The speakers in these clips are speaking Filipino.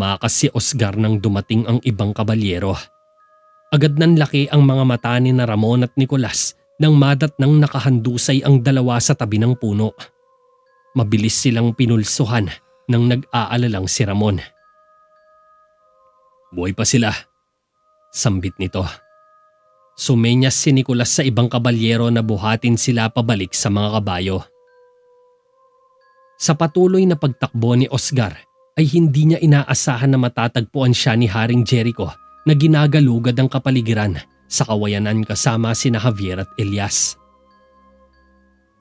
Tumakas si Osgar nang dumating ang ibang kabalyero. Agad nanlaki ang mga mata ni na Ramon at Nicolas nang madatnang nakahandusay ang dalawa sa tabi ng puno. Mabilis silang pinulsuhan nang nag-aalalang si Ramon. "Buhay pa sila," sambit nito. Sumenyas si Nicolas sa ibang kabalyero na buhatin sila pabalik sa mga kabayo. Sa patuloy na pagtakbo ni Osgar ay hindi niya inaasahan na matatagpuan siya ni Haring Jericho na ginagalugad ang kapaligiran sa kawayanan kasama sina Javier at Elias.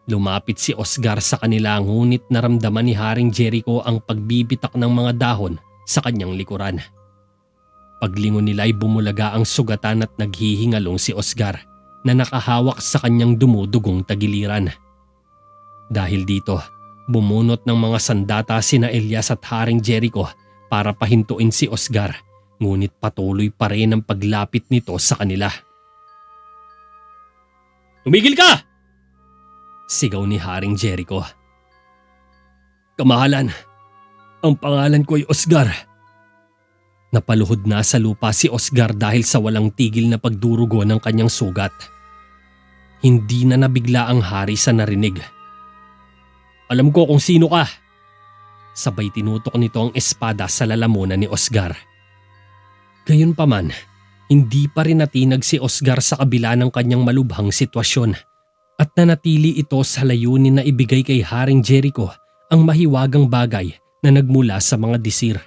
Lumapit si Osgar sa kanila ngunit naramdaman ni Haring Jericho ang pagbibitak ng mga dahon sa kanyang likuran. Paglingon nila ay bumulaga ang sugatan at naghihingalong si Osgar na nakahawak sa kanyang dumudugong tagiliran. Dahil dito, bumunot ng mga sandata sina Elias at Haring Jericho para pahintuin si Osgar, ngunit patuloy pa rin ang paglapit nito sa kanila. "Tumigil ka!" sigaw ni Haring Jericho. "Kamahalan, ang pangalan ko ay Osgar." Napaluhod na sa lupa si Osgar dahil sa walang tigil na pagdurugo ng kanyang sugat. Hindi na nabigla ang hari sa narinig. "Alam ko kung sino ka." Sabay tinutok nito ang espada sa lalamunan ni Osgar. Gayunpaman, hindi pa rin natinag si Osgar sa kabila ng kanyang malubhang sitwasyon at nanatili ito sa layunin na ibigay kay Haring Jericho ang mahiwagang bagay na nagmula sa mga disir.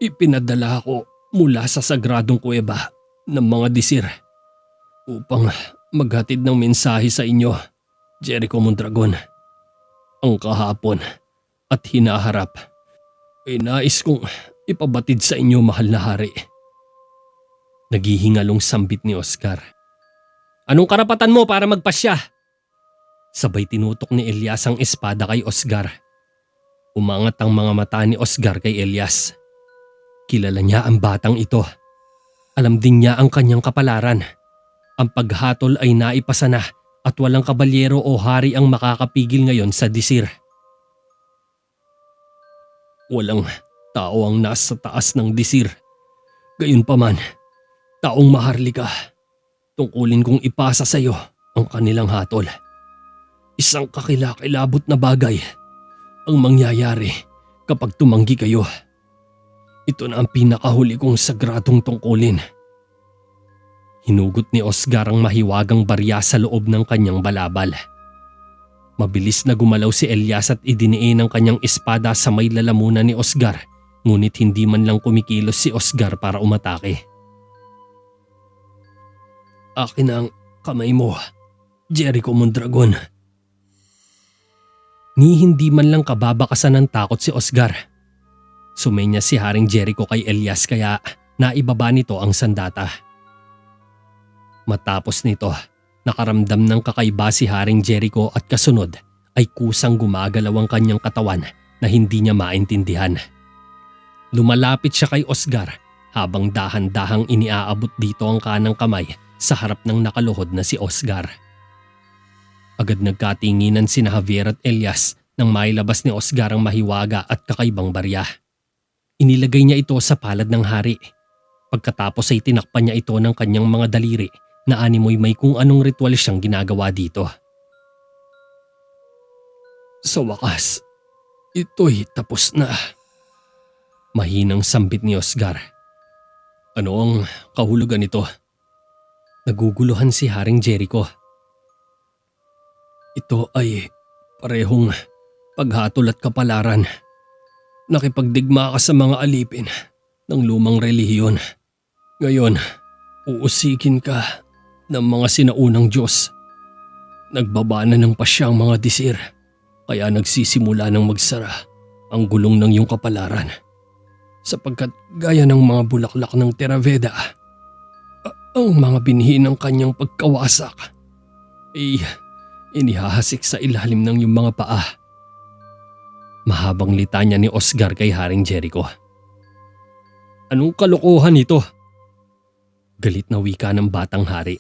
"Ipinadala ako mula sa sagradong kuweba ng mga disir upang maghatid ng mensahe sa inyo, Jericho Mondragon. Ang kahapon at hinaharap ay nais kong ipabatid sa inyo, mahal na hari." Naghihingalong sambit ni Oscar. "Anong karapatan mo para magpasya?" Sabay tinutok ni Elias ang espada kay Osgar. Umangat ang mga mata ni Osgar kay Elias. Kilala niya ang batang ito. Alam din niya ang kanyang kapalaran. Ang paghatol ay naipasa na at walang kabalyero o hari ang makakapigil ngayon sa disir. "Walang tao ang nasa taas ng disir. Gayunpaman, taong maharlika, tungkulin kong ipasa sa iyo ang kanilang hatol. Isang kakilakilabot na bagay ang mangyayari kapag tumanggi kayo. Ito na ang pinakahuli kong sagradong tungkulin." Hinugot ni Osgar ang mahiwagang barya sa loob ng kanyang balabal. Mabilis na gumalaw si Elias at idiniin ang kanyang espada sa may lalamunan ni Osgar, ngunit hindi man lang kumikilos si Osgar para umatake. "Akin ang kamay mo, Jericho Mondragon." Ni hindi man lang kababakasan ng takot si Osgar. Sumenya si Haring Jericho kay Elias kaya naibaba nito ang sandata. Matapos nito, nakaramdam ng kakaiba si Haring Jericho at kasunod ay kusang gumagalaw ang kanyang katawan na hindi niya maintindihan. Lumalapit siya kay Osgar habang dahan-dahang iniaabot dito ang kanang kamay sa harap ng nakaluhod na si Osgar. Agad nagkatinginan sina Javier at Elias nang mailabas ni Osgar ang mahiwaga at kakaibang barya. Inilagay niya ito sa palad ng hari. Pagkatapos ay tinakpan niya ito ng kanyang mga daliri na animoy may kung anong ritual siyang ginagawa dito. "Sa wakas, ito'y tapos na." Mahinang sambit ni Osgar. "Ano ang kahulugan nito?" Naguguluhan si Haring Jericho. "Ito ay parehong paghatol at kapalaran. Nakipagdigma ka sa mga alipin ng lumang relihiyon. Ngayon, uusikin ka ng mga sinaunang Diyos. Nagbaba na ng pasya ang mga disir, kaya nagsisimula ng magsara ang gulong ng iyong kapalaran. Sapagkat gaya ng mga bulaklak ng Theraveda, ang mga binhi ng kanyang pagkawasak ay inihahasik sa ilalim ng iyong mga paa." Mahabang litanya ni Osgar kay Haring Jericho. "Anong kalokohan ito?" Galit na wika ng batang hari.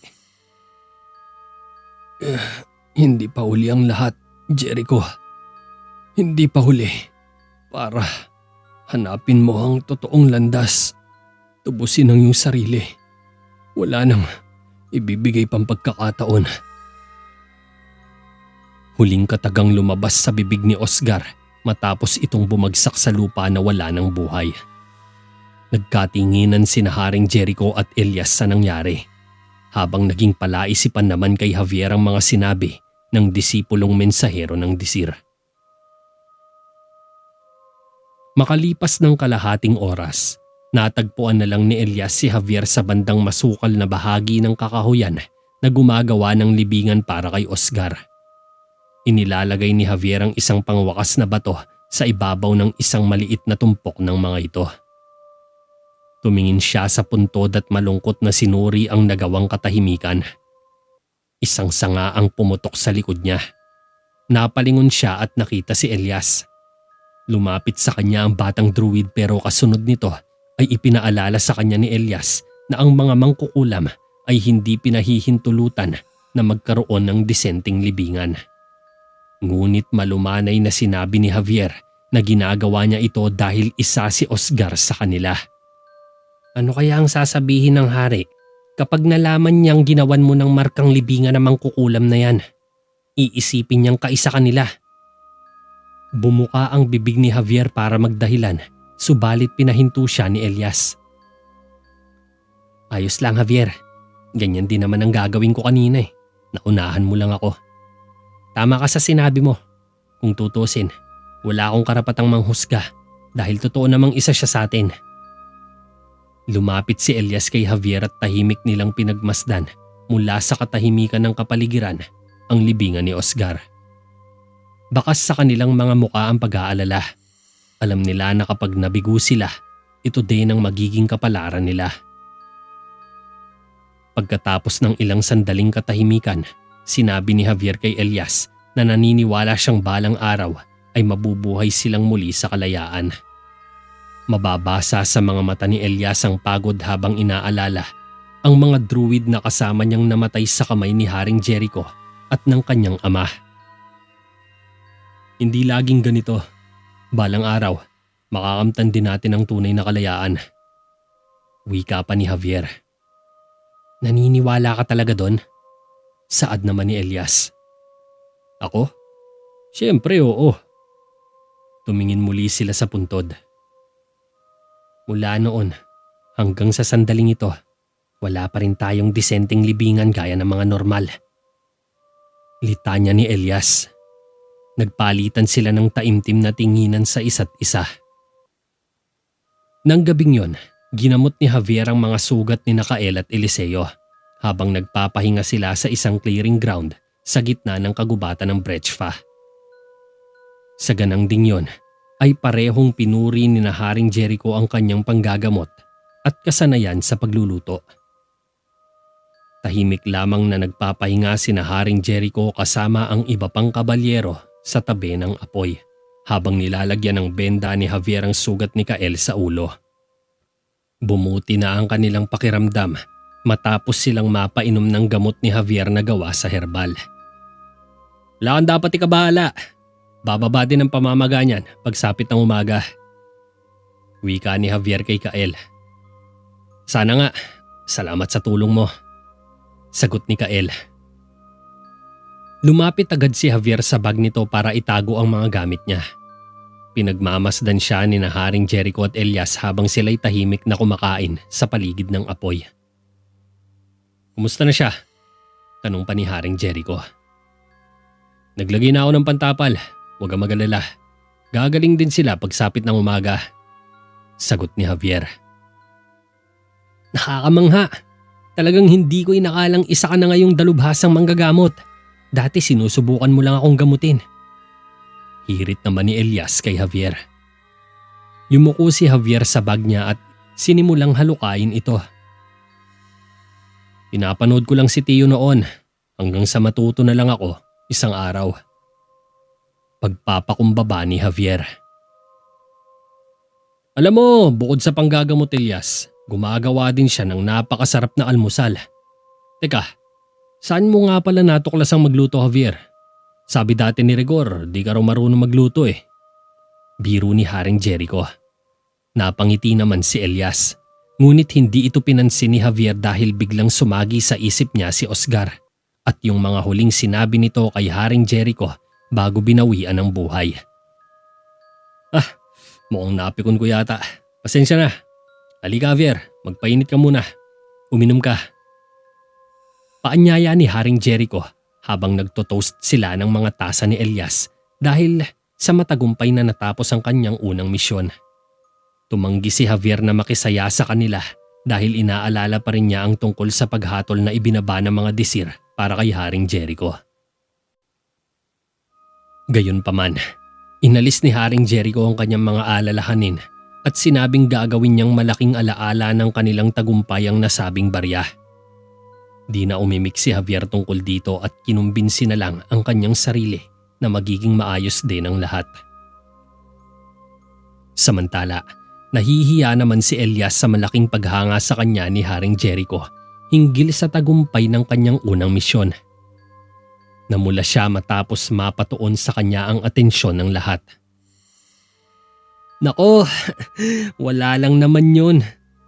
Hindi pa huli ang lahat, Jericho. Hindi pa huli. Hanapin mo ang totoong landas. Tubusin ang iyong sarili. Wala nang ibibigay pang pagkakataon. Huling katagang lumabas sa bibig ni Oscar matapos itong bumagsak sa lupa na wala ng buhay. Nagkatinginan sina Haring Jericho at Elias sa nangyari, habang naging palaisipan naman kay Javier ang mga sinabi ng disipulong mensahero ng Disir. Makalipas ng kalahating oras, natagpuan na lang ni Elias si Javier sa bandang masukal na bahagi ng kakahuyan na gumagawa ng libingan para kay Oscar. Inilalagay ni Javier ang isang pangwakas na bato sa ibabaw ng isang maliit na tumpok ng mga ito. Tumingin siya sa puntod at malungkot na sinuri ang nagawang katahimikan. Isang sanga ang pumutok sa likod niya. Napalingon siya at nakita si Elias. Lumapit sa kanya ang batang druid pero kasunod nito ay ipinaalala sa kanya ni Elias na ang mga mangkukulam ay hindi pinahihintulutan na magkaroon ng disenteng libingan. Ngunit malumanay na sinabi ni Javier na ginagawa niya ito dahil isa si Oscar sa kanila. Ano kaya ang sasabihin ng hari kapag nalaman niyang ginawan mo ng markang libingan na mangkukulam na yan? Iisipin niyang kaisa kanila. Bumuka ang bibig ni Javier para magdahilan, subalit pinahinto siya ni Elias. Ayos lang Javier, ganyan din naman ang gagawin ko kanina eh. Naunahan mo lang ako. Tama ka sa sinabi mo. Kung tutusin, wala akong karapatang manghusga dahil totoo namang isa siya sa atin. Lumapit si Elias kay Javier at tahimik nilang pinagmasdan mula sa katahimikan ng kapaligiran ang libingan ni Oscar. Bakas sa kanilang mga muka ang pag-aalala. Alam nila na kapag nabigo sila, ito din ang magiging kapalaran nila. Pagkatapos ng ilang sandaling katahimikan, sinabi ni Javier kay Elias na naniniwala siyang balang araw ay mabubuhay silang muli sa kalayaan. Mababasa sa mga mata ni Elias ang pagod habang inaalala ang mga druid na kasama niyang namatay sa kamay ni Haring Jericho at ng kanyang ama. Hindi laging ganito. Balang araw, makakamtan din natin ang tunay na kalayaan. Wika pa ni Javier. Naniniwala ka talaga doon? Saad naman ni Elias. Ako? Siyempre oo. Tumingin muli sila sa puntod. Mula noon hanggang sa sandaling ito, wala pa rin tayong disenteng libingan gaya ng mga normal. Litanya ni Elias. Nagpalitan sila ng taimtim na tinginan sa isa't isa. Nang gabing yon, ginamot ni Javier ang mga sugat ni Nakael at Eliseo habang nagpapahinga sila sa isang clearing ground sa gitna ng kagubatan ng Brechfa. Sa ganang ding yon, ay parehong pinuri ni Haring Jericho ang kanyang panggagamot at kasanayan sa pagluluto. Tahimik lamang na nagpapahinga si Haring Jericho kasama ang iba pang kabalyero sa tabi ng apoy habang nilalagyan ng benda ni Javier ang sugat ni Kael sa ulo. Bumuti na ang kanilang pakiramdam matapos silang mapainom ng gamot ni Javier na gawa sa herbal. Wala kang dapat ikabahala. Bababa din ang pamamaga niyan pagsapit ng umaga. Wika ni Javier kay Kael. Sana nga, salamat sa tulong mo. Sagot ni Kael. Lumapit agad si Javier sa bag nito para itago ang mga gamit niya. Pinagmamasdan siya ni Haring Jericho at Elias habang sila'y tahimik na kumakain sa paligid ng apoy. Kumusta na siya? Tanong pa ni Haring Jericho. Naglagay na ako ng pantapal. Huwag kang mag-alala. Gagaling din sila pagsapit ng umaga. Sagot ni Javier. Nakakamangha. Talagang hindi ko inakalang isa ka na ngayong dalubhasang manggagamot. Dati sinusubukan mo lang akong gamutin. Hirit naman ni Elias kay Javier. Yumuko si Javier sa bag niya at sinimulang halukain ito. Pinapanood ko lang si Tio noon hanggang sa matuto na lang ako isang araw. Pagpapakumbaba ni Javier. Alam mo, bukod sa panggagamot Elias, gumagawa din siya ng napakasarap na almusal. Teka, saan mo nga pala natuklasang magluto Javier? Sabi dati ni Rigor, di ka raw marunong magluto eh. Biro ni Haring Jericho. Napangiti naman si Elias. Ngunit hindi ito pinansin ni Javier dahil biglang sumagi sa isip niya si Oscar at yung mga huling sinabi nito kay Haring Jericho bago binawian ng buhay. Mukhang napikon ko yata. Pasensya na. Halika Javier, magpainit ka muna. Uminom ka. Paanyaya ni Haring Jericho habang nagtotoast sila ng mga tasa ni Elias dahil sa matagumpay na natapos ang kanyang unang misyon. Tumanggi si Javier na makisaya sa kanila dahil inaalala pa rin niya ang tungkol sa paghatol na ibinaba ng mga disir para kay Haring Jericho. Gayunpaman, inalis ni Haring Jericho ang kanyang mga alalahanin at sinabing gagawin niyang malaking alaala ng kanilang tagumpay ang nasabing barya. Di na umimik si Javier tungkol dito at kinumbinsi na lang ang kanyang sarili na magiging maayos din ang lahat. Samantala, nahihiya naman si Elias sa malaking paghanga sa kanya ni Haring Jericho hinggil sa tagumpay ng kanyang unang misyon. Namula siya matapos mapatuon sa kanya ang atensyon ng lahat. Nako, wala lang naman yun.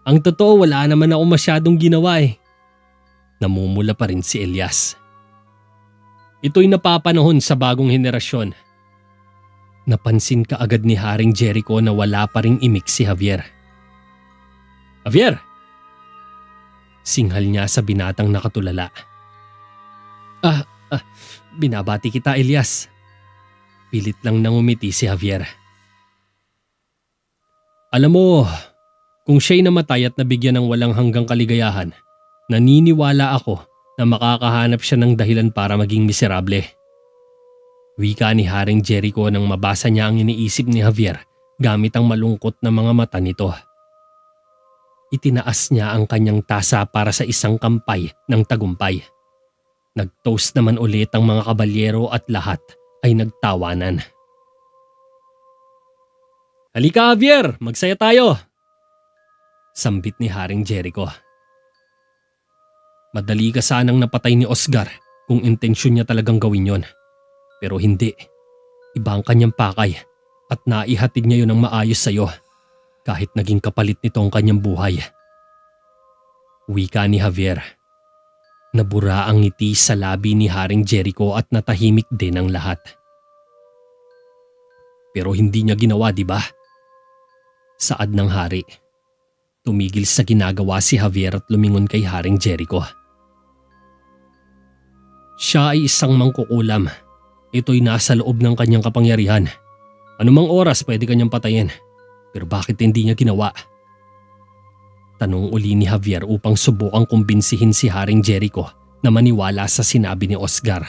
Ang totoo wala naman ako masyadong ginawa eh. Namumula pa rin si Elias. Ito'y napapanahon sa bagong henerasyon. Napansin ka agad ni Haring Jericho na wala pa ring imik si Javier. Javier! Singhal niya sa binatang nakatulala. Binabati kita Elias. Pilit lang nangumiti si Javier. Alam mo, kung siya'y namatay at nabigyan ng walang hanggang kaligayahan, naniniwala ako na makakahanap siya ng dahilan para maging miserable. Wika ni Haring Jericho nang mabasa niya ang iniisip ni Javier gamit ang malungkot na mga mata nito. Itinaas niya ang kanyang tasa para sa isang kampay ng tagumpay. Nag-toast naman ulit ang mga kabalyero at lahat ay nagtawanan. Halika Javier, magsaya tayo! Sambit ni Haring Jericho. Madali ka sanang napatay ni Oscar kung intensyon niya talagang gawin yon. Pero hindi. Iba ang kanyang pakay at naihatid niya yun ng maayos sa'yo kahit naging kapalit nito ang kanyang buhay. Wika ni Javier. Nabura ang ngiti sa labi ni Haring Jericho at natahimik din ang lahat. Pero hindi niya ginawa, di ba? Saad ng hari. Tumigil sa ginagawa si Javier at lumingon kay Haring Jericho. Siya ay isang mangkukulam. Ito'y nasa loob ng kanyang kapangyarihan. Anumang oras pwede kanyang patayin. Pero bakit hindi niya ginawa? Tanong uli ni Javier upang subukang kumbinsihin si Haring Jericho na maniwala sa sinabi ni Oscar.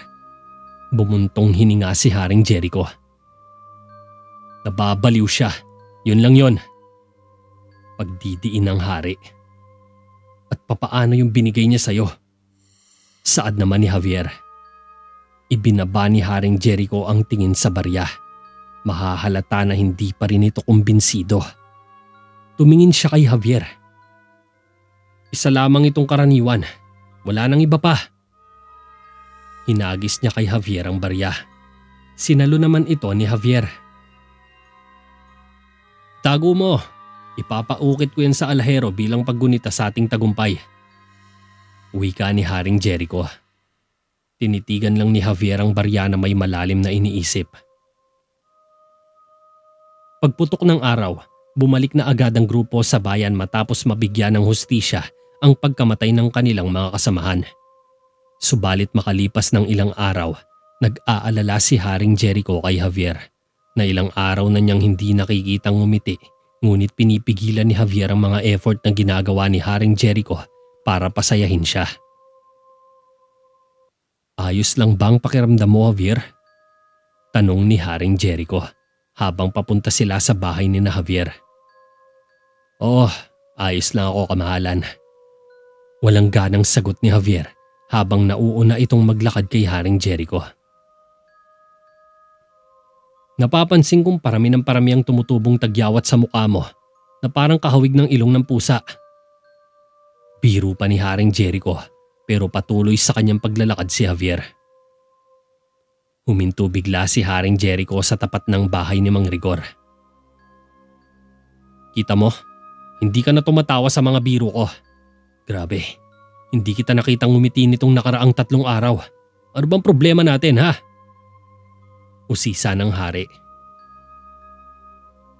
Bumuntong hininga si Haring Jericho. Nababaliw siya. Yun lang yon. Pagdidiin ng hari. At papaano yung binigay niya sa'yo? Saad naman ni Javier. Ibinaba ni Haring Jericho ang tingin sa barya. Mahahalata na hindi pa rin ito kumbinsido. Tumingin siya kay Javier. Isa lamang itong karaniwan. Wala nang iba pa. Hinagis niya kay Javier ang barya. Sinalo naman ito ni Javier. Tago mo. Ipapaukit ko yan sa alahero bilang paggunita sa ating tagumpay. Wika ni Haring Jericho. Tinitigan lang ni Javier ang barya na may malalim na iniisip. Pagputok ng araw, bumalik na agad ang grupo sa bayan matapos mabigyan ng hustisya ang pagkamatay ng kanilang mga kasamahan. Subalit makalipas ng ilang araw, nag-aalala si Haring Jericho kay Javier na ilang araw na niyang hindi nakikitang ngumiti, ngunit pinipigilan ni Javier ang mga effort na ginagawa ni Haring Jericho para pasayahin siya. Ayos lang bang pakiramdam mo, Javier? Tanong ni Haring Jericho habang papunta sila sa bahay ni na Javier. Oh, ayos lang ako kamahalan. Walang ganang sagot ni Javier habang nauuna itong maglakad kay Haring Jericho. Napapansin kong parami ng parami ang tumutubong tagyawat sa mukha mo na parang kahawig ng ilong ng pusa. Biro pa ni Haring Jericho pero patuloy sa kanyang paglalakad si Javier. Huminto bigla si Haring Jericho sa tapat ng bahay ni Mang Rigor. Kita mo, hindi ka na tumatawa sa mga biro ko. Grabe, hindi kita nakitang ngumiti nitong nakaraang 3 araw. Ano bang problema natin ha? Usisa ng hari.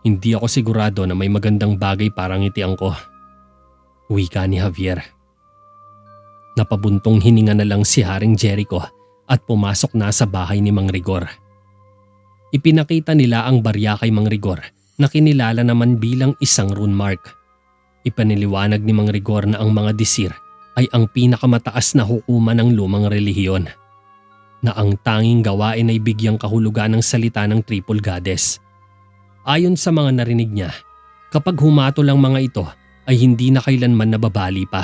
Hindi ako sigurado na may magandang bagay para ngitian ko. Wika ni Javier. Napabuntong hininga na lang si Haring Jericho at pumasok na sa bahay ni Mang Rigor. Ipinakita nila ang barya kay Mang Rigor na kinilala naman bilang isang rune mark. Ipaniliwanag ni Mang Rigor na ang mga disir ay ang pinakamataas na hukuman ng lumang relihiyon, na ang tanging gawain ay bigyang kahulugan ng salita ng Triple Goddess. Ayon sa mga narinig niya, kapag humatol ang mga ito ay hindi na kailanman nababali pa.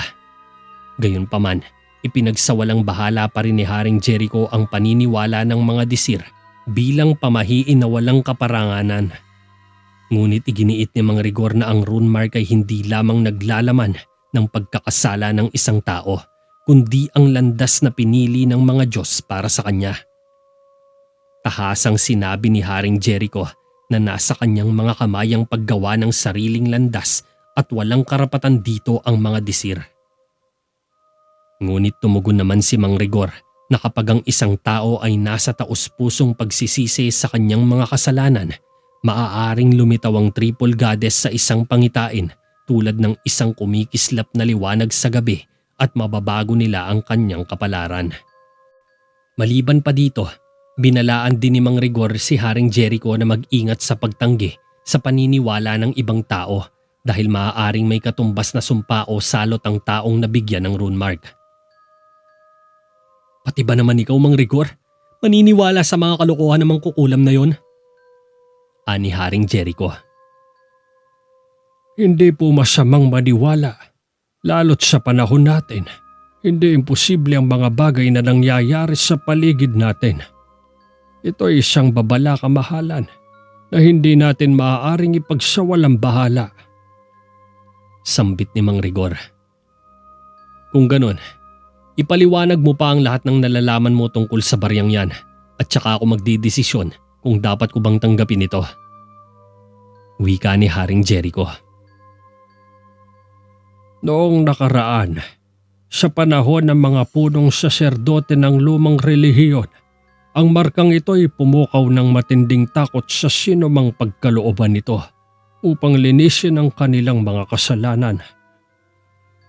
Gayunpaman, ipinagsawalang bahala pa rin ni Haring Jericho ang paniniwala ng mga disir bilang pamahiin na walang kaparanganan. Ngunit iginiit ni Mang Rigor na ang rune mark ay hindi lamang naglalaman ng pagkakasala ng isang tao, kundi ang landas na pinili ng mga Diyos para sa kanya. Tahasang sinabi ni Haring Jericho na nasa kanyang mga kamay ang paggawa ng sariling landas at walang karapatan dito ang mga disir. Ngunit tumugon naman si Mang Rigor na kapag ang isang tao ay nasa taus-pusong pagsisisi sa kanyang mga kasalanan, maaaring lumitaw ang Triple Goddess sa isang pangitain tulad ng isang kumikislap na liwanag sa gabi at mababago nila ang kanyang kapalaran. Maliban pa dito, binalaan din ni Mang Rigor si Haring Jericho na mag-ingat sa pagtanggi sa paniniwala ng ibang tao dahil maaaring may katumbas na sumpa o salot ang taong nabigyan ng rune mark. Pati ba naman ikaw, Mang Rigor? Maniniwala sa mga kalokohan ng mangkukulam na yon? Ani Haring Jericho. Hindi po masamang maniwala, lalo't sa panahon natin. Hindi imposible ang mga bagay na nangyayari sa paligid natin. Ito ay isang babala kamahalan na hindi natin maaaring ipagsawalang bahala. Sambit ni Mang Rigor. Kung ganun, ipaliwanag mo pa ang lahat ng nalalaman mo tungkol sa baryang yan at saka ako magdidesisyon kung dapat ko bang tanggapin ito. Wika ni Haring Jericho. Noong nakaraan, sa panahon ng mga punong saserdote ng lumang relihiyon, ang markang ito ay pumukaw ng matinding takot sa sinumang pagkalooban nito upang linisin ang kanilang mga kasalanan.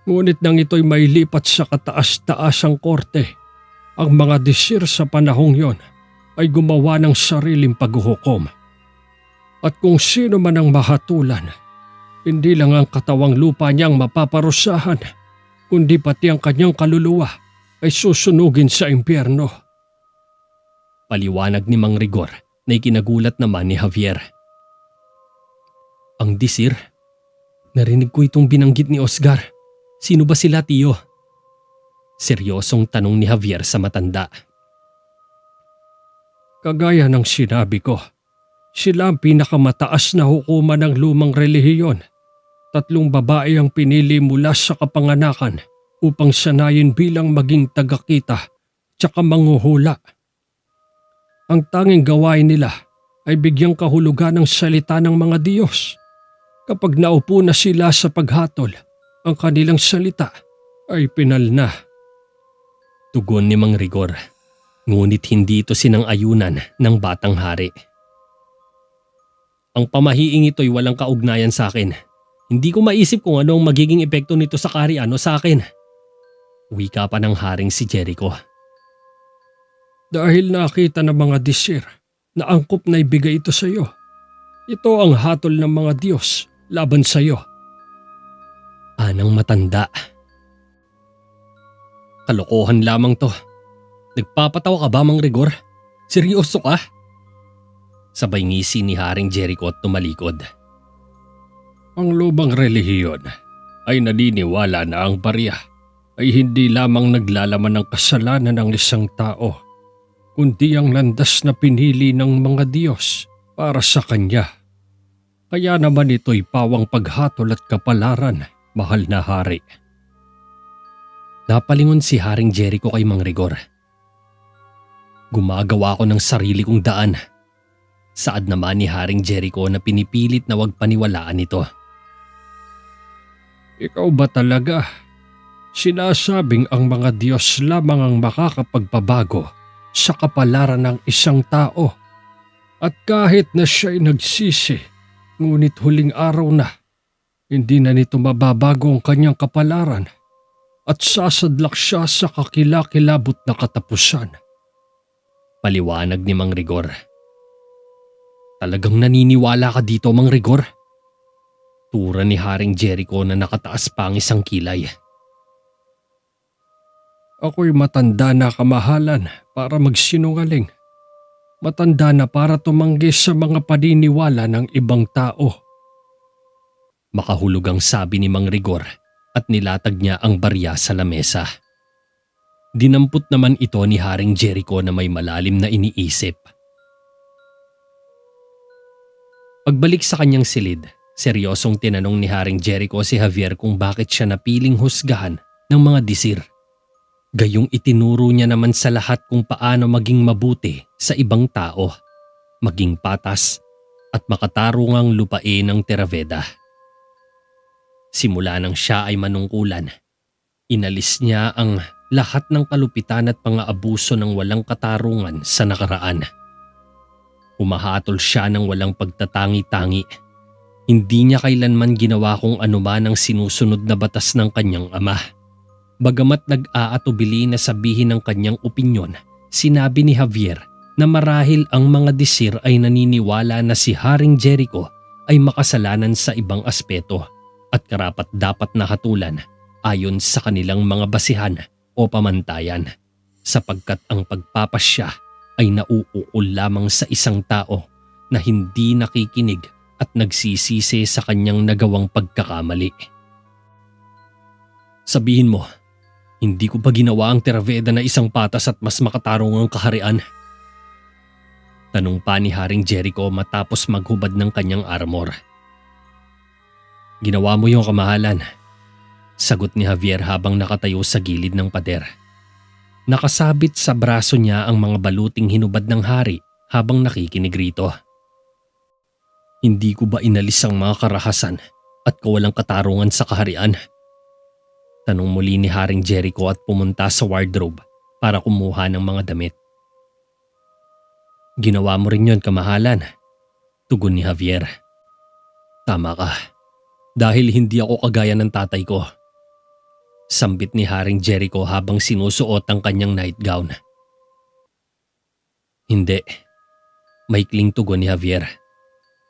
Ngunit nang ito'y mailipat sa kataas-taasang korte, ang mga disir sa panahong yon ay gumawa ng sariling paghuhukom. At kung sino man ang mahatulan, hindi lang ang katawang lupa niyang mapaparusahan, kundi pati ang kanyang kaluluwa ay susunugin sa impyerno. Paliwanag ni Mang Rigor na ikinagulat naman ni Javier. Ang disir? Narinig ko itong binanggit ni Oscar. Sino ba sila, Tio? Seryosong tanong ni Javier sa matanda. Kagaya ng sinabi ko, sila ang pinakamataas na hukuman ng lumang relihiyon. 3 babae ang pinili mula sa kapanganakan upang sanayin bilang maging tagakita tsaka manghuhula. Ang tanging gawain nila ay bigyang kahulugan ng salita ng mga Diyos. Kapag naupo na sila sa paghatol, ang kanilang salita ay pinal na. Tugon ni Mang Rigor, ngunit hindi ito sinang-ayunan ng batang hari. Ang pamahiing ito'y walang kaugnayan sa akin. Hindi ko maisip kung ano ang magiging epekto nito sa kaharian o sa akin. Wika pa ng haring si Jericho. Dahil nakita ng mga disir na angkop na ibigay ito sa iyo. Ito ang hatol ng mga Diyos laban sa iyo. Anang matanda. Kalokohan lamang to. Nagpapatawa ka ba, Mang Rigor? Seryoso ka? Sabay ngisi ni Haring Jericho at tumalikod. Ang lumang relihiyon ay naniniwala na ang barya ay hindi lamang naglalaman ng kasalanan ng isang tao, kundi ang landas na pinili ng mga Diyos para sa Kanya. Kaya naman ito'y pawang paghatol at kapalaran, mahal na hari. Napalingon si Haring Jericho kay Mang Rigor. Gumagawa ko ng sarili kong daan. Saad naman ni Haring Jericho na pinipilit na wag paniwalaan ito. Ikaw ba talaga? Sinasabing ang mga Diyos lamang ang makakapagpabago sa kapalaran ng isang tao. At kahit na siya'y nagsisi, ngunit huling araw na, hindi na nito mababago ang kanyang kapalaran at sasadlak siya sa kakilakilabot na katapusan. Paliwanag ni Mang Rigor. Talagang naniniwala ka dito, Mang Rigor? Tura ni Haring Jericho na nakataas pa ang isang kilay. Ako'y matanda na, kamahalan, para magsinungaling. Matanda na para tumanggi sa mga paniniwala ng ibang tao. Makahulog ang sabi ni Mang Rigor at nilatag niya ang barya sa lamesa. Dinampot naman ito ni Haring Jericho na may malalim na iniisip. Pagbalik sa kanyang silid, seryosong tinanong ni Haring Jericho si Javier kung bakit siya napiling husgahan ng mga disir. Gayong itinuro niya naman sa lahat kung paano maging mabuti sa ibang tao, maging patas at makatarungang lupain ng Theraveda. Simula nang siya ay manungkulan, inalis niya ang lahat ng kalupitan at pang-aabuso ng walang katarungan sa nakaraan. Humahatol siya ng walang pagtatangi-tangi. Hindi niya kailanman ginawa kung anuman ang sinusunod na batas ng kanyang ama. Bagamat nag-aatubili na sabihin ng kanyang opinyon, sinabi ni Javier na marahil ang mga disir ay naniniwala na si Haring Jericho ay makasalanan sa ibang aspeto at karapat-dapat na hatulan ayon sa kanilang mga basihan o pamantayan, sapagkat ang pagpapasya ay nauukol lamang sa isang tao na hindi nakikinig at nagsisisi sa kanyang nagawang pagkakamali. Sabihin mo, hindi ko ba ginawa ang Theraveda na isang patas at mas makatarungang kaharian? Tanong pa ni Haring Jericho matapos maghubad ng kanyang armor. Ginawa mo yung kamahalan, sagot ni Javier habang nakatayo sa gilid ng pader. Nakasabit sa braso niya ang mga baluting hinubad ng hari habang nakikinig rito. Hindi ko ba inalis ang mga karahasan at kawalang katarungan sa kaharian? Tanong muli ni Haring Jericho at pumunta sa wardrobe para kumuha ng mga damit. Ginawa mo rin yun, kamahalan, tugon ni Javier. Tama ka, dahil hindi ako kagaya ng tatay ko. Sambit ni Haring Jericho habang sinusuot ang kanyang nightgown. Hindi, maikling tugon ni Javier.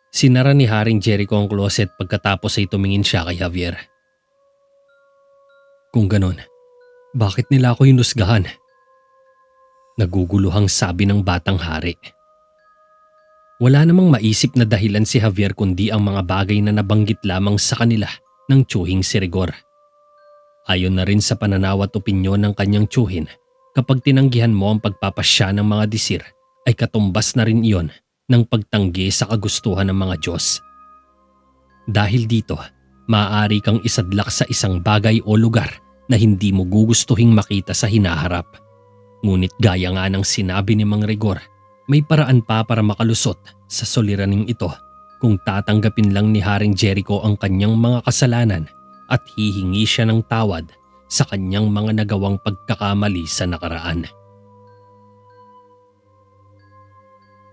Sinara ni Haring Jericho ang closet pagkatapos ay tumingin siya kay Javier. Kung ganon, bakit nila ako hinusgahan? Naguguluhang sabi ng batang hari. Wala namang maisip na dahilan si Javier kundi ang mga bagay na nabanggit lamang sa kanila ng tsuhing si Rigor. Ayon na rin sa pananaw at opinyon ng kanyang tsuhin, kapag tinanggihan mo ang pagpapasya ng mga disir ay katumbas na rin iyon ng pagtanggi sa kagustuhan ng mga Diyos. Dahil dito, maaari kang isadlak sa isang bagay o lugar na hindi mo gugustuhing makita sa hinaharap. Ngunit gaya nga ng sinabi ni Mang Rigor, may paraan pa para makalusot sa soliraning ito kung tatanggapin lang ni Haring Jericho ang kanyang mga kasalanan at hihingi siya ng tawad sa kanyang mga nagawang pagkakamali sa nakaraan.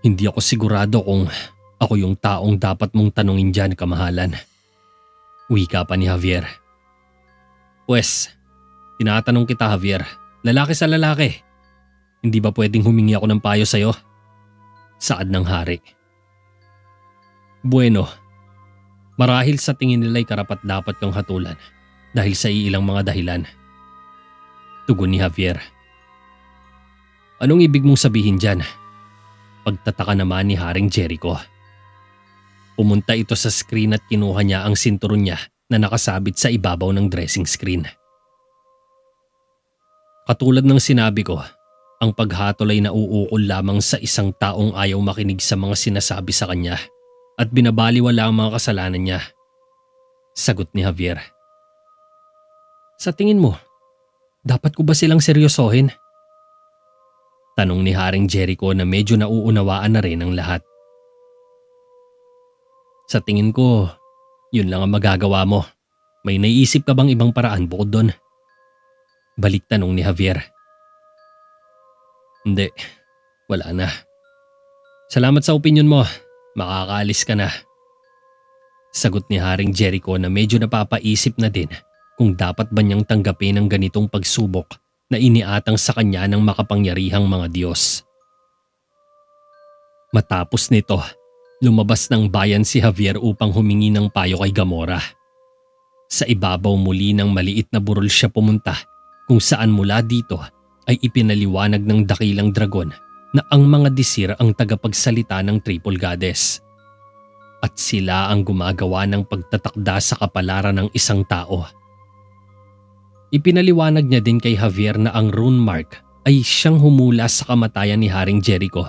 Hindi ako sigurado kung ako yung taong dapat mong tanungin dyan, kamahalan. Wika pa ni Javier. Pwes, tinatanong kita, Javier, lalaki sa lalaki. Hindi ba pwedeng humingi ako ng payo sa'yo? Saad ng hari. Bueno, marahil sa tingin nila'y karapat-dapat kang hatulan dahil sa iilang mga dahilan. Tugon ni Javier. Anong ibig mong sabihin dyan? Pagtataka naman ni Haring Jericho. Pumunta ito sa screen at kinuha niya ang sinturon niya na nakasabit sa ibabaw ng dressing screen. Katulad ng sinabi ko, ang paghatol ay nauukol lamang sa isang taong ayaw makinig sa mga sinasabi sa kanya at binabaliwala ang mga kasalanan niya. Sagot ni Javier. Sa tingin mo, dapat ko ba silang seryosohin? Tanong ni Haring Jericho na medyo nauunawaan na rin ang lahat. Sa tingin ko, yun lang ang magagawa mo. May naiisip ka bang ibang paraan bukod doon? Balik tanong ni Javier. Hindi, wala na. Salamat sa opinyon mo, makakaalis ka na. Sagot ni Haring Jericho na medyo napapaisip na din kung dapat ba niyang tanggapin ang ganitong pagsubok na iniatang sa kanya ng makapangyarihang mga Diyos. Matapos nito, lumabas ng bayan si Javier upang humingi ng payo kay Gamora. Sa ibabaw muli ng maliit na burol siya pumunta kung saan mula dito ay ipinaliwanag ng dakilang dragon na ang mga disir ang tagapagsalita ng Triple Goddess. At sila ang gumagawa ng pagtatakda sa kapalaran ng isang tao. Ipinaliwanag niya din kay Javier na ang rune mark ay siyang humula sa kamatayan ni Haring Jericho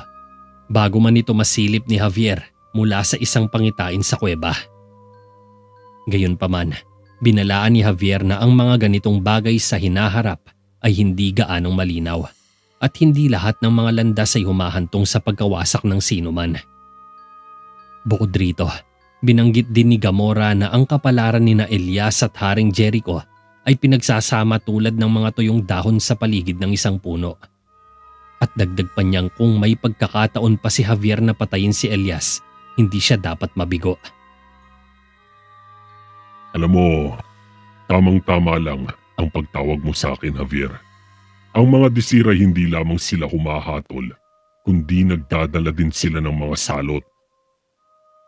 bago man ito masilip ni Javier mula sa isang pangitain sa kuweba. Gayunpaman, binalaan ni Javier na ang mga ganitong bagay sa hinaharap ay hindi gaanong malinaw at hindi lahat ng mga landas ay humahantong sa pagkawasak ng sinuman. Bukod rito, binanggit din ni Gamora na ang kapalaran ni na Elias at Haring Jericho ay pinagsasama tulad ng mga tuyong dahon sa paligid ng isang puno. At dagdag pa niyang kung may pagkakataon pa si Javier na patayin si Elias, hindi siya dapat mabigo. Alam mo, tamang-tama lang ang pagtawag mo sa akin, Javier. Ang mga disira hindi lamang sila humahatol, kundi nagdadala din sila ng mga salot.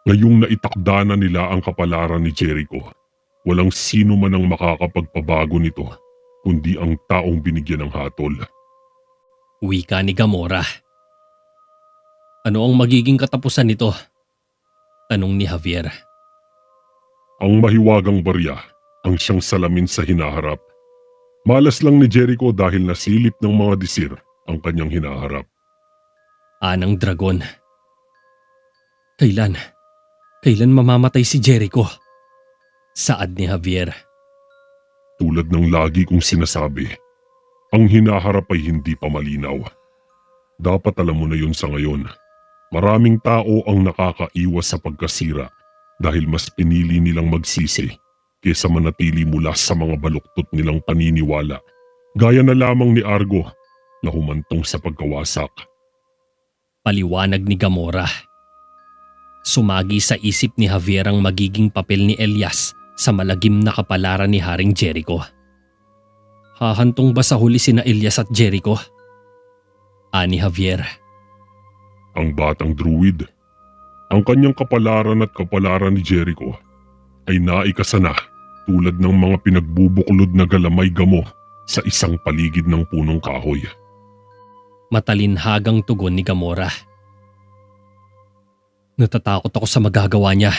Ngayong naitakda na nila ang kapalaran ni Jericho, walang sino man ang makakapagpabago nito, kundi ang taong binigyan ng hatol. Wika ni Gamora. Ano ang magiging katapusan nito? Tanong ni Javier. Ang mahiwagang barya ang siyang salamin sa hinaharap. Malas lang ni Jericho dahil nasilip ng mga disir ang kanyang hinaharap. Anang dragon. Kailan mamamatay si Jericho? Saad ni Javier. Tulad ng lagi kong sinasabi, ang hinaharap ay hindi pa malinaw. Dapat alam mo na yun sa ngayon. Maraming tao ang nakakaiwas sa pagkasira dahil mas pinili nilang magsisi kaysa manatili mula sa mga baluktot nilang paniniwala, gaya na lamang ni Argo na humantong sa pagkawasak. Paliwanag ni Gamora. Sumagi sa isip ni Javier ang magiging papel ni Elias sa malagim na kapalaran ni Haring Jericho. Hahantong ba sa huli sina Elias at Jericho? Ani Javier. Ang batang druid, ang kanyang kapalaran at kapalaran ni Jericho ay naikasa na tulad ng mga pinagbubuklod na galamay gamo sa isang paligid ng punong kahoy. Matalinhagang tugon ni Gamora. Natatakot ako sa magagawa niya.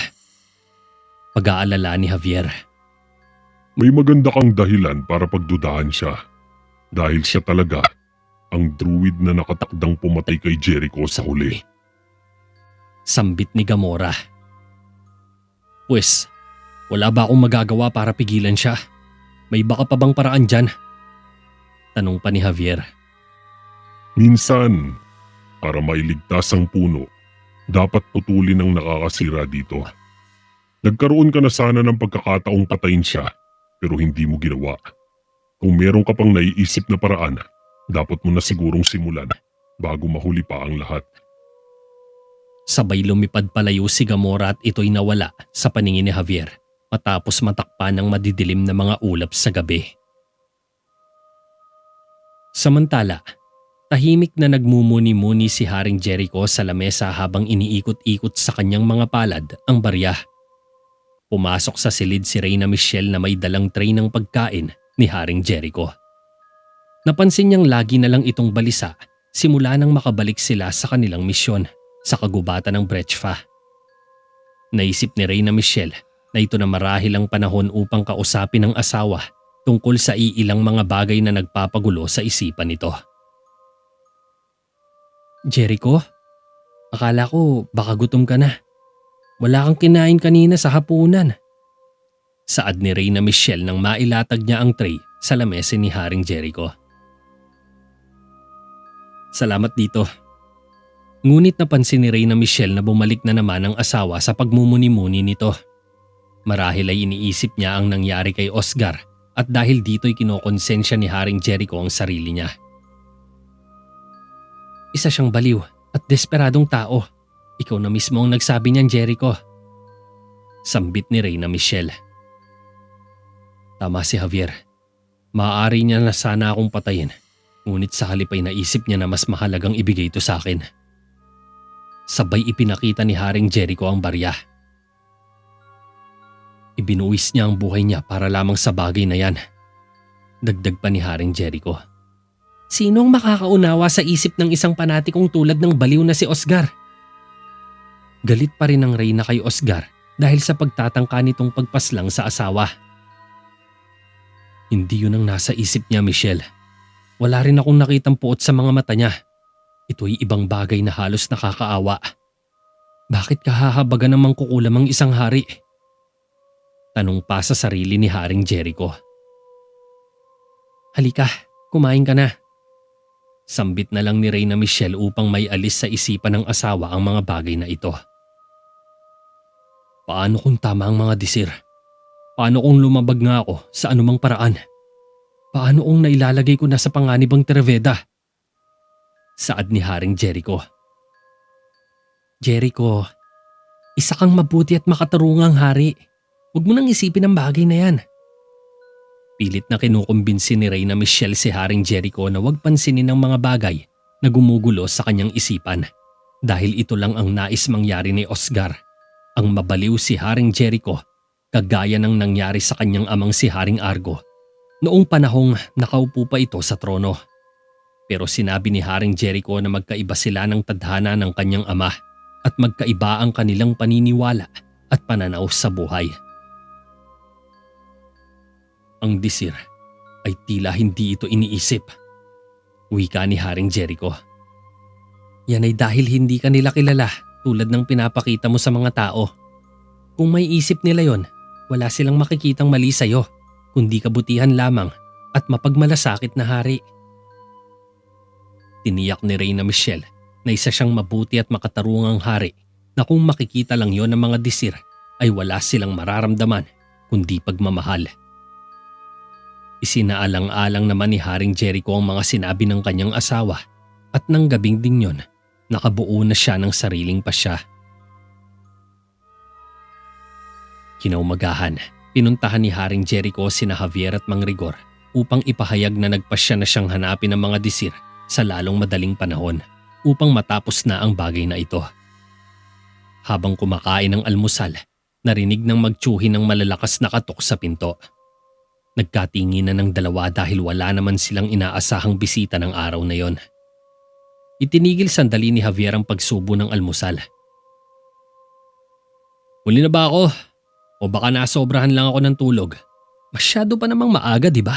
Pag-aalala ni Javier. May maganda kang dahilan para pagdudahan siya dahil siya talaga ang druid na nakatakdang pumatay kay Jericho sa huli. Sambit ni Gamora. Pues, wala ba akong magagawa para pigilan siya? May baka pa bang paraan dyan? Tanong pa ni Javier. Minsan, para mailigtas ang puno, dapat putulin ang nakakasira dito. Nagkaroon ka na sana ng pagkakataong patayin siya pero hindi mo ginawa. Kung meron ka pang naiisip na paraan, dapat mo na sigurong simulan bago mahuli pa ang lahat. Sabay lumipad palayo si Gamora at ito'y nawala sa paningin ni Javier matapos matakpan ng madidilim na mga ulap sa gabi. Samantala, tahimik na nagmumuni-muni si Haring Jericho sa lamesa habang iniikot-ikot sa kanyang mga palad ang barya. Pumasok sa silid si Reyna Michelle na may dalang tray ng pagkain ni Haring Jericho. Napansin niyang lagi na lang itong balisa simula nang makabalik sila sa kanilang misyon sa kagubatan ng Brechfa. Naisip ni Reyna Michelle na ito na marahil ang panahon upang kausapin ang asawa tungkol sa iilang mga bagay na nagpapagulo sa isipan nito. Jericho, akala ko baka gutom ka na. Wala kang kinain kanina sa hapunan. Saad ni Reyna Michelle nang mailatag niya ang tray sa lamesa ni Haring Jericho. Salamat dito. Ngunit napansin ni Reyna Michelle na bumalik na naman ang asawa sa pagmumuni-muni nito. Marahil ay iniisip niya ang nangyari kay Oscar at dahil dito'y kinokonsensya ni Haring Jericho ang sarili niya. Isa siyang baliw at desperadong tao. Ikaw na mismo ang nagsabi niyan, Jericho. Sambit ni Reyna Michelle. Tama si Javier. Maaari niya na sana akong patayin. Ngunit sa halip ay naisip niya na mas mahalagang ibigay ito sa akin. Sabay ipinakita ni Haring Jericho ang barya. Ibinuwis niya ang buhay niya para lamang sa bagay na yan. Dagdag pa ni Haring Jericho. Sinong makakaunawa sa isip ng isang panatikong tulad ng baliw na si Oscar? Galit pa rin ang Reyna kay Oscar dahil sa pagtatangka nitong pagpaslang sa asawa. Hindi yun ang nasa isip niya, Michelle. Wala rin akong nakitang puot sa mga mata niya. Ito'y ibang bagay na halos nakakaawa. Bakit kahahabagan ng mangkukulam ang isang hari? Tanong pa sa sarili ni Haring Jericho. Halika, kumain ka na. Sambit na lang ni Reyna Michelle upang may alis sa isipan ng asawa ang mga bagay na ito. Paano kung tama ang mga disir? Paano kung lumabag nga ako sa anumang paraan? Paano kung nailalagay ko na sa panganib ang Treveda? Saad ni Haring Jericho. Jericho, isa kang mabuti at makatarungang hari. Huwag mo nang isipin ang bagay na yan. Pilit na kinukumbinsi ni Reyna Michelle si Haring Jericho na huwag pansinin ang mga bagay na gumugulo sa kanyang isipan dahil ito lang ang nais mangyari ni Oscar. Ang mabaliw si Haring Jericho kagaya ng nangyari sa kanyang amang si Haring Argo noong panahong nakaupo pa ito sa trono. Pero sinabi ni Haring Jericho na magkaiba sila ng tadhana ng kanyang ama at magkaiba ang kanilang paniniwala at pananaw sa buhay. Ang disir ay tila hindi ito iniisip. Wika ni Haring Jericho. Yan ay dahil hindi ka nila kilala tulad ng pinapakita mo sa mga tao. Kung may isip nila yon, wala silang makikitang mali sa'yo, kundi kabutihan lamang at mapagmalasakit na hari. Tiniyak ni Reyna Michelle na isa siyang mabuti at makatarungang hari na kung makikita lang yon ng mga disir ay wala silang mararamdaman kundi pagmamahal. Isinaalang-alang naman ni Haring Jericho ang mga sinabi ng kanyang asawa at nang gabing ding yon, nakabuo na siya ng sariling pasya. Kinaumagahan, pinuntahan ni Haring Jericho sina Javier at Mang Rigor upang ipahayag na nagpasya na siyang hanapin ang mga disir sa lalong madaling panahon upang matapos na ang bagay na ito. Habang kumakain ng almusal, narinig ng magtsuhin ng malalakas na katok sa pinto. Nagkatinginan ng dalawa dahil wala naman silang inaasahang bisita ng araw na yon. Itinigil sandali ni Javier ang pagsubo ng almusal. Huli na ba ako? O baka nasobrahan lang ako ng tulog? Masyado pa namang maaga, di ba?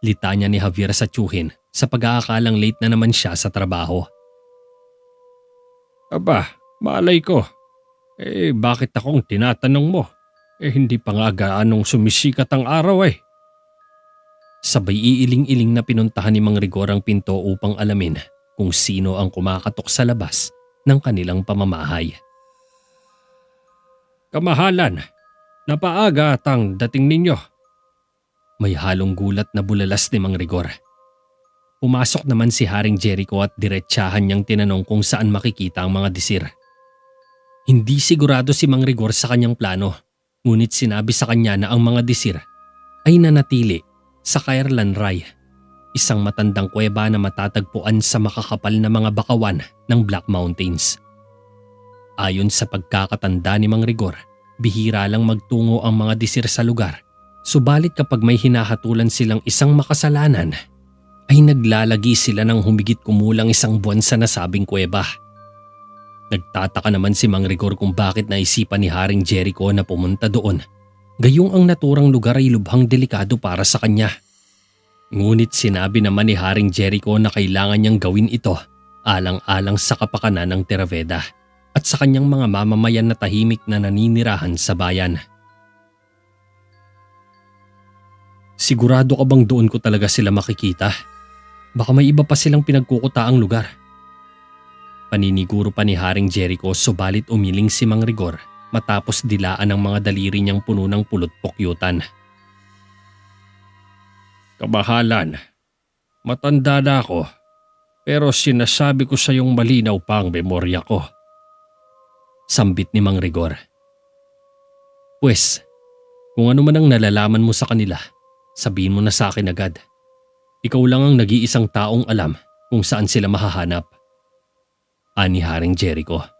Litanya ni Javier sa tsuhin sa pag-aakalang late na naman siya sa trabaho. Aba, malay ko. Bakit akong tinatanong mo? Hindi pa nga gaanong sumisikat ang araw eh. Sabay iiling-iling na pinuntahan ni Mang Rigor ang pinto upang alamin kung sino ang kumakatok sa labas ng kanilang pamamahay. Kamahalan, napaaga at ang dating ninyo. May halong gulat na bulalas ni Mang Rigor. Pumasok naman si Haring Jericho at diretsahan niyang tinanong kung saan makikita ang mga disir. Hindi sigurado si Mang Rigor sa kanyang plano, ngunit sinabi sa kanya na ang mga disir ay nanatili sa Caerlan Rai, isang matandang kuweba na matatagpuan sa makakapal na mga bakawan ng Black Mountains. Ayon sa pagkakatanda ni Mang Rigor, bihira lang magtungo ang mga disir sa lugar, subalit kapag may hinahatulan silang isang makasalanan, ay naglalagi sila ng humigit kumulang 1 buwan sa nasabing kuweba. Nagtataka naman si Mang Rigor kung bakit naisipan ni Haring Jericho na pumunta doon, gayong ang naturang lugar ay lubhang delikado para sa kanya. Ngunit sinabi naman ni Haring Jericho na kailangan niyang gawin ito alang-alang sa kapakanan ng Treveda at sa kanyang mga mamamayan na tahimik na naninirahan sa bayan. Sigurado ka bang doon ko talaga sila makikita? Baka may iba pa silang pinagkukutaang lugar. Paniniguro pa ni Haring Jericho subalit umiling si Mang Rigor matapos dilaan ang mga daliri niyang puno ng pulot-pukyutan. Kamahalan, matanda na ako, pero sinasabi ko sa iyong malinaw pa ang memorya ko. Sambit ni Mang Rigor. Pwes, kung ano man ang nalalaman mo sa kanila, sabihin mo na sa akin agad. Ikaw lang ang nag-iisang taong alam kung saan sila mahahanap. Ani Haring Jericho.